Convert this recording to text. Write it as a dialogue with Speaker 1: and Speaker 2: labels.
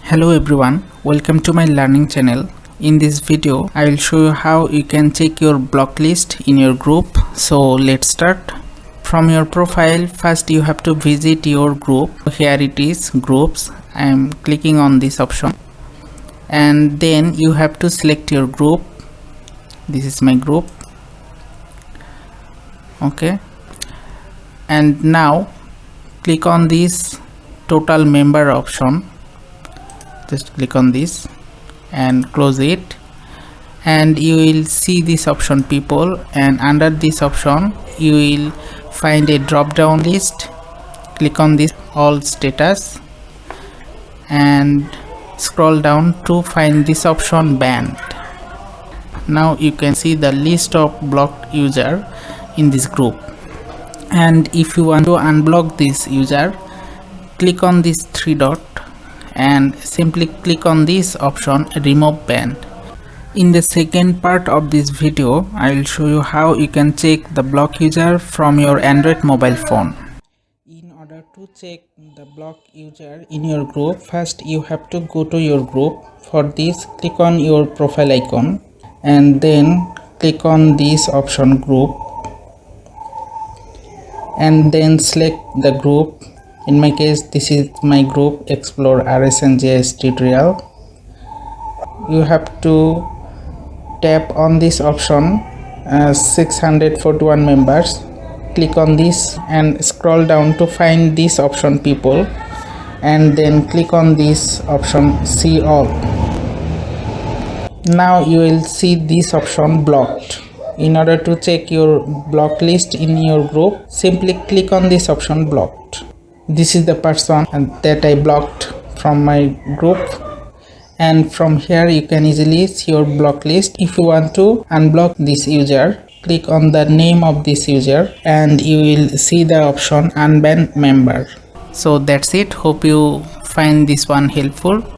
Speaker 1: Hello everyone, welcome to my learning channel. In this video, I will show you how you can check your block list in your group. So let's start. From your profile, first you have to visit your group. Here it is, groups. I am clicking on this option. And then you have to select your group. This is my group. Okay. And now click on this total member option. Just click on this and close it, and you will see this option people, and under this option you will find a drop down list. Click on this all status and scroll down to find this option banned. Now you can see the list of blocked user in this group, and if you want to unblock this user, click on this three dot and simply click on this option remove banned. In the second part of this video, I will show you how you can check the block user from your Android mobile phone. In order to check the block user in your group, first you have to go to your group. For this, click on your profile icon and then click on this option group and then select the group. In my case, this is my group Explore RSNJS tutorial. You have to tap on this option 641 members. Click on this and scroll down to find this option people, and then click on this option see all. Now you will see this option blocked. In order to check your block list in your group, simply click on this option blocked. This is the person that I blocked from my group, and from here you can easily see your block list. If you want to unblock this user, click on the name of this user and you will see the option unban member. So that's it. Hope you find this one helpful.